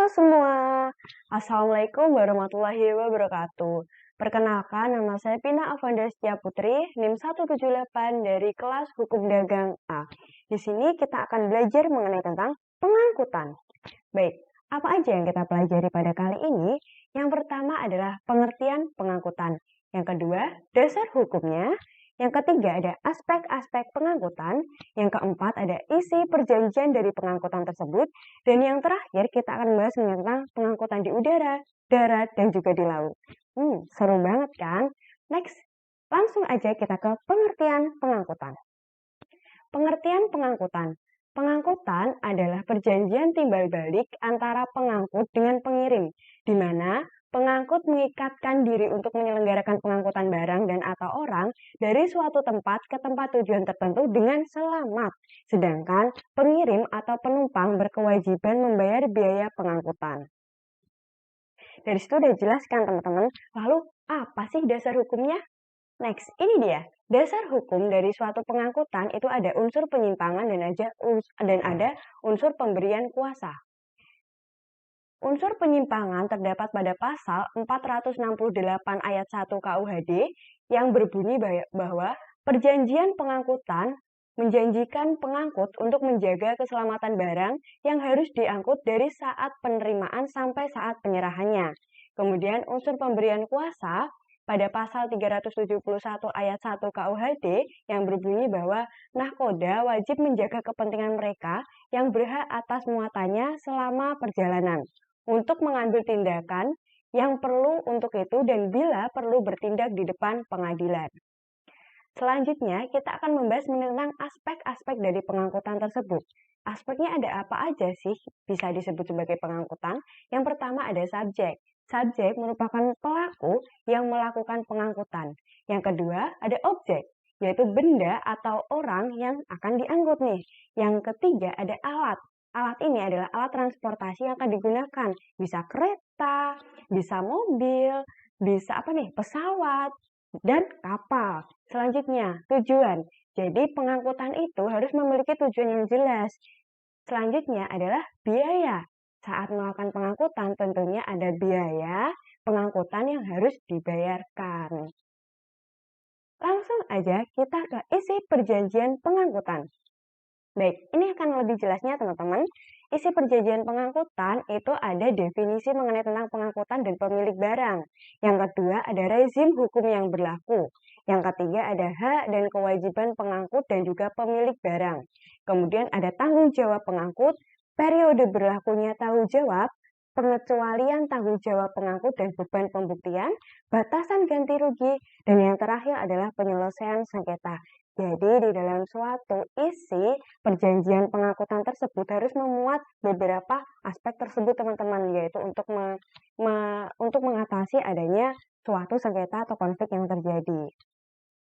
semua, Assalamualaikum warahmatullahi wabarakatuh. Perkenalkan, nama saya Pina Avandasia Putri, NIM 178 dari kelas Hukum Dagang A. Di sini kita akan belajar mengenai tentang pengangkutan. Baik, apa aja yang kita pelajari pada kali ini? Yang pertama adalah pengertian pengangkutan. Yang kedua, dasar hukumnya. Yang ketiga ada aspek-aspek pengangkutan. Yang keempat ada isi perjanjian dari pengangkutan tersebut. Dan yang terakhir kita akan bahas tentang pengangkutan di udara, darat, dan juga di laut. Seru banget kan? Next, langsung aja kita ke pengertian pengangkutan. Pengertian pengangkutan. Pengangkutan adalah perjanjian timbal balik antara pengangkut dengan pengirim, di mana pengangkut mengikatkan diri untuk menyelenggarakan pengangkutan barang dan atau orang dari suatu tempat ke tempat tujuan tertentu dengan selamat. Sedangkan pengirim atau penumpang berkewajiban membayar biaya pengangkutan. Dari situ udah jelas kan teman-teman? Lalu apa sih dasar hukumnya? Next, ini dia. Dasar hukum dari suatu pengangkutan itu ada unsur penyimpangan dan ada unsur pemberian kuasa. Unsur penyimpangan terdapat pada pasal 468 ayat 1 KUHD yang berbunyi bahwa perjanjian pengangkutan menjanjikan pengangkut untuk menjaga keselamatan barang yang harus diangkut dari saat penerimaan sampai saat penyerahannya. Kemudian unsur pemberian kuasa pada pasal 371 ayat 1 KUHD yang berbunyi bahwa nahkoda wajib menjaga kepentingan mereka yang berhak atas muatannya selama perjalanan untuk mengambil tindakan yang perlu untuk itu dan bila perlu bertindak di depan pengadilan. Selanjutnya, kita akan membahas tentang aspek-aspek dari pengangkutan tersebut. Aspeknya ada apa aja sih bisa disebut sebagai pengangkutan? Yang pertama ada subjek. Subjek merupakan pelaku yang melakukan pengangkutan. Yang kedua ada objek, yaitu benda atau orang yang akan diangkut nih. Yang ketiga ada alat. Alat ini adalah alat transportasi yang akan digunakan. Bisa kereta, bisa mobil, bisa pesawat, dan kapal. Selanjutnya, tujuan. Jadi pengangkutan itu harus memiliki tujuan yang jelas. Selanjutnya adalah biaya. Saat melakukan pengangkutan tentunya ada biaya pengangkutan yang harus dibayarkan. Langsung aja kita ke isi perjanjian pengangkutan. Baik, ini akan lebih jelasnya teman-teman. Isi perjanjian pengangkutan itu ada definisi mengenai tentang pengangkutan dan pemilik barang. Yang kedua ada rezim hukum yang berlaku. Yang ketiga ada hak dan kewajiban pengangkut dan juga pemilik barang. Kemudian ada tanggung jawab pengangkut, periode berlakunya tanggung jawab, pengecualian tanggung jawab pengangkut dan beban pembuktian, batasan ganti rugi, dan yang terakhir adalah penyelesaian sengketa. Jadi di dalam suatu isi perjanjian pengangkutan tersebut harus memuat beberapa aspek tersebut teman-teman, yaitu untuk mengatasi adanya suatu sengketa atau konflik yang terjadi.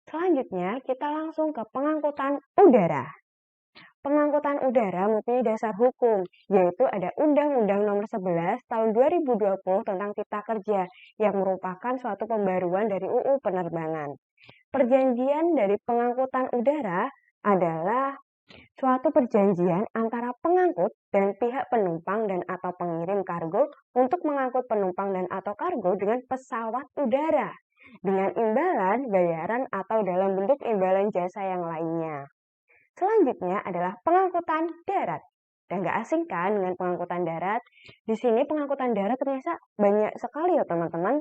Selanjutnya kita langsung ke pengangkutan udara. Pengangkutan udara mempunyai dasar hukum, yaitu ada Undang-Undang Nomor 11 Tahun 2020 tentang Cipta Kerja yang merupakan suatu pembaruan dari UU Penerbangan. Perjanjian dari pengangkutan udara adalah suatu perjanjian antara pengangkut dan pihak penumpang dan atau pengirim kargo untuk mengangkut penumpang dan atau kargo dengan pesawat udara dengan imbalan, bayaran, atau dalam bentuk imbalan jasa yang lainnya. Selanjutnya adalah pengangkutan darat. Dan nggak asing kan dengan pengangkutan darat? Di sini pengangkutan darat ternyata banyak sekali ya teman-teman.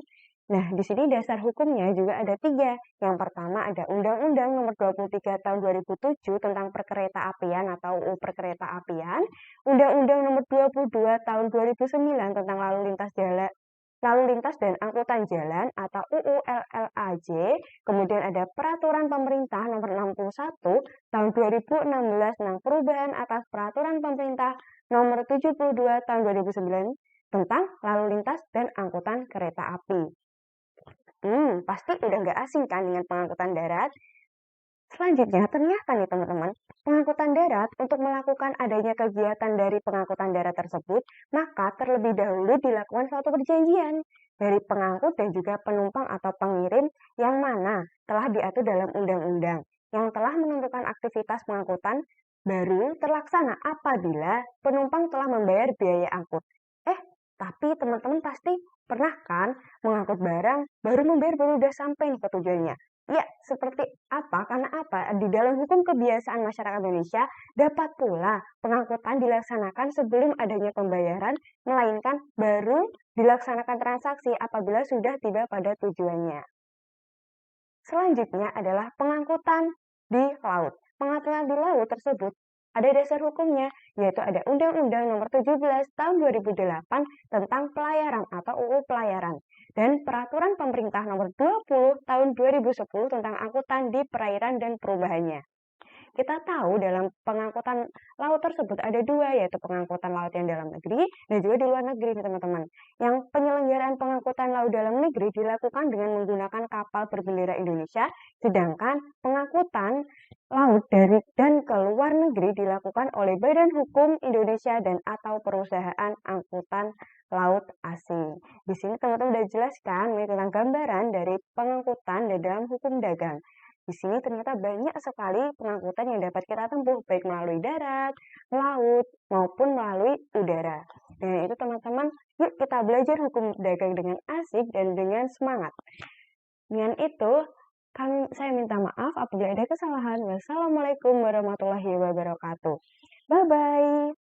Nah, di sini dasar hukumnya juga ada 3. Yang pertama ada Undang-Undang Nomor 23 Tahun 2007 tentang Perkeretaapian atau UU Perkeretaapian, Undang-Undang Nomor 22 Tahun 2009 tentang Lalu lintas dan angkutan jalan atau UU LLAJ, kemudian ada Peraturan Pemerintah Nomor 61 Tahun 2016 tentang perubahan atas Peraturan Pemerintah Nomor 72 Tahun 2009 tentang lalu lintas dan angkutan kereta api. Pasti udah nggak asing kan dengan pengangkutan darat? Selanjutnya, ternyata nih teman-teman, pengangkutan darat untuk melakukan adanya kegiatan dari pengangkutan darat tersebut, maka terlebih dahulu dilakukan suatu perjanjian dari pengangkut dan juga penumpang atau pengirim yang mana telah diatur dalam undang-undang yang telah menentukan aktivitas pengangkutan baru terlaksana apabila penumpang telah membayar biaya angkut. Tapi teman-teman pasti pernah kan mengangkut barang, baru membayar baru udah sampai nih ke tujuannya. Ya, seperti apa? Karena apa? Di dalam hukum kebiasaan masyarakat Indonesia, dapat pula pengangkutan dilaksanakan sebelum adanya pembayaran, melainkan baru dilaksanakan transaksi apabila sudah tiba pada tujuannya. Selanjutnya adalah pengangkutan di laut. Pengangkutan di laut tersebut ada dasar hukumnya, yaitu ada Undang-Undang Nomor 17 Tahun 2008 tentang pelayaran atau UU Pelayaran dan Peraturan Pemerintah Nomor 20 Tahun 2010 tentang angkutan di perairan dan perubahannya. Kita tahu dalam pengangkutan laut tersebut ada dua, yaitu pengangkutan laut yang dalam negeri dan juga di luar negeri, teman-teman. Yang penyelenggaraan pengangkutan laut dalam negeri dilakukan dengan menggunakan kapal berbendera Indonesia, sedangkan pengangkutan laut dari dan ke luar negeri dilakukan oleh Badan Hukum Indonesia dan atau perusahaan angkutan laut asing. Di sini teman-teman sudah jelaskan tentang gambaran dari pengangkutan dan dalam hukum dagang. Di sini ternyata banyak sekali pengangkutan yang dapat kita tempuh, baik melalui darat, laut, maupun melalui udara. Dan itu teman-teman, yuk kita belajar hukum dagang dengan asik dan dengan semangat. Dengan itu, saya minta maaf apabila ada kesalahan. Wassalamualaikum warahmatullahi wabarakatuh. Bye-bye.